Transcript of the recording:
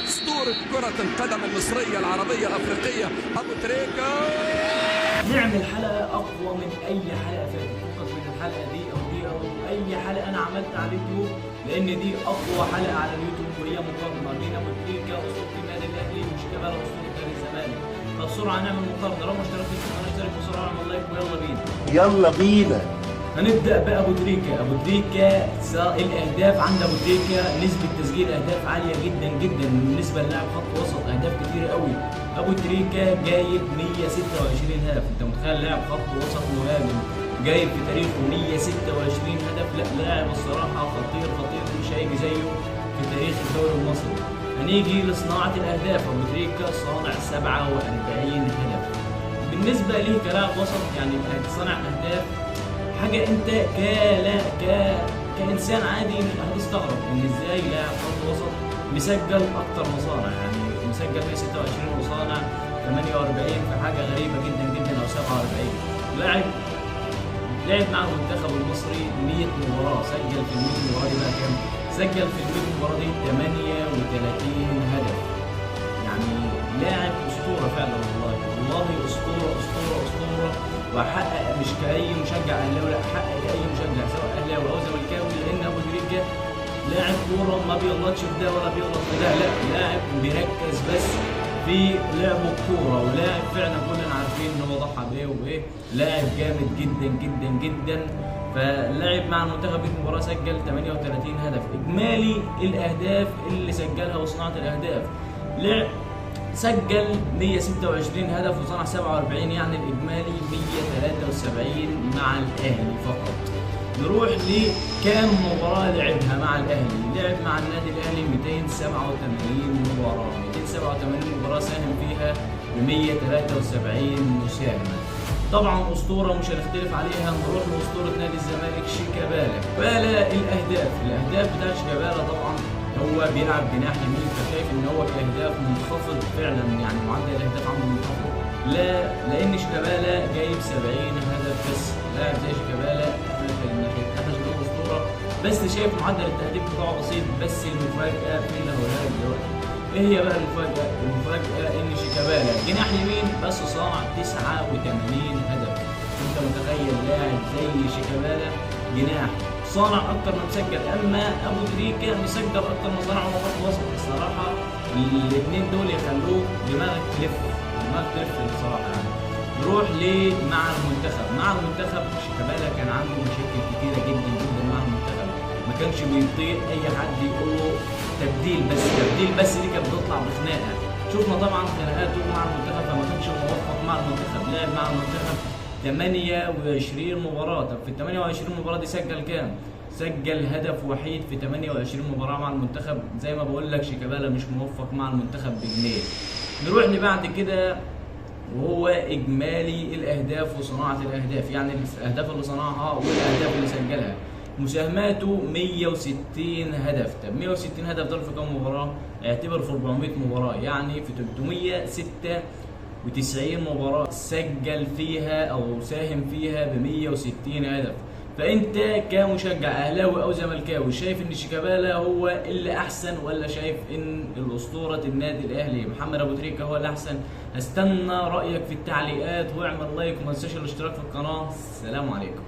أسطورة كرة القدم المصرية العربية الأفريقية أبو تريكة. نعمل حلقة أقوى من أي حلقة فاتت، فكك من الحلقة دي أو أي حلقة أنا عملتها على اليوتيوب، لأن دي أقوى حلقة على اليوتيوب وهي مقارنة بين أبو تريكة أسطورة النادي الأهلي وشيكابالا أسطورة نادي الزمالك. فبسرعة نعمل مقارنة، لو ما اشتركتش في القناة اشترك بسرعة واعمل لايك ويلا بينا. يلا بينا. هنبدأ بأبو تريكة. أبو تريكة الأهداف عند أبو تريكة نسبة تسجيل أهداف عالية جدا جدا بالنسبة للاعب خط وسط، أهداف كتير قوي. أبو تريكة جايب 126 هدف، أنت متخيل لاعب خط وسط مهاجم جايب في تاريخه 126 هدف؟ لا لاعب الصراحة خطير خطير، مش هيجي زيه في تاريخ الدوري المصري. هنيجي لصناعة الأهداف، أبو تريكة صانع 47 هدف. بالنسبة ليه كلاعب وسط يعني صانع أهداف حاجة انت كإنسان عادي هتستغرب ان ازاي لاعب خط وسط مسجل اكتر مصانع، يعني مسجل 126 وصانع 48 في حاجة غريبة جدا جدا او 47. لعب مع المنتخب المصري 100 مباراة، سجل في ال 100 مباراة دي بقى كام؟ سجل في ال 100 مباراة دي 38 هدف. يعني لاعب اسطورة فعلا، والله اسطورة اسطورة اسطورة. وحقق مش كأي مشجع اهلاوي، لا حقق كأي مشجع سواء اهلاوي او زملكاوي، لان ابو تريكة لاعب كورة ما بيغلطش في ده ولا بيغلط في ده، لا لاعب بيركز بس في لعبه الكورة، ولاعب فعلا كلنا عارفين ان هو ضحى بايه وايه، لاعب جامد جدا جدا جدا. فلعب مع المنتخب 100 مباراة سجل 38 هدف. اجمالي الاهداف اللي سجلها وصناعة الاهداف، لعب سجل 126 هدف وصنع 47، يعني الاجمالي 173 مع الاهلي فقط. نروح لكام مباراه لعبها مع الاهلي. لعب مع النادي الاهلي 287 مباراه، 287 مباراه ساهم فيها ب 173 مساهمه. طبعا اسطوره مش هنختلف عليها. نروح لاسطوره نادي الزمالك شيكابالا. الاهداف بتاعت شيكابالا طبعا هو بيلعب جناح يمين، فشايف ان هو كاهداف منخفض فعلا، يعني معدل الاهداف عنده منخفض. لا لان شيكابالا جايب 70 هدف بس. لاعب زي شيكابالا احنا شايفين اسطوره، بس شايف معدل التهديف بتاعه بسيط. بس المفاجاه في اللي هقولها لك دلوقتي، ايه هي بقى المفاجاه؟ المفاجاه ان شيكابالا جناح يمين بس صنع 89 هدف. انت متخيل لاعب زي شيكابالا جناح صانع اكتر ما مسجل، اما ابو تريكة مسجل اكتر ما صنع وخط وسط. الصراحه الاثنين دول يخلوه دماغك تلف بصراحه يعني. نروح مع المنتخب شيكابالا كان عنده مشاكل كتيره جدا جدا مع المنتخب، ما كانش بيطيق اي حد يقول له تبديل بس دي كانت بتطلع بخناقه. شفنا طبعا خناقاته مع المنتخب، فما كانش موفق مع المنتخب. لعب مع المنتخب 28 مباراة. طب في ال 28 مباراة دي سجل كام؟ سجل هدف وحيد في 28 مباراة مع المنتخب. زي ما بقول لك شيكابالا مش موفق مع المنتخب بجنيه. نروح لبعد كده وهو إجمالي الأهداف وصناعة الأهداف، يعني الأهداف اللي صنعها والأهداف اللي سجلها. مساهماته 160 هدف. طب 160 هدف دول في كام مباراة؟ اعتبر في 400 مباراة، يعني في 396 مباراة سجل فيها أو ساهم فيها ب 160 هدف. فأنت كمشجع أهلاوي أو زملكاوي شايف إن شيكابالا هو اللي أحسن، ولا شايف إن الأسطورة النادي الأهلي محمد أبو تريكة هو اللي أحسن؟ هستنى رأيك في التعليقات، واعمل لايك وما تنساش الاشتراك في القناة. السلام عليكم.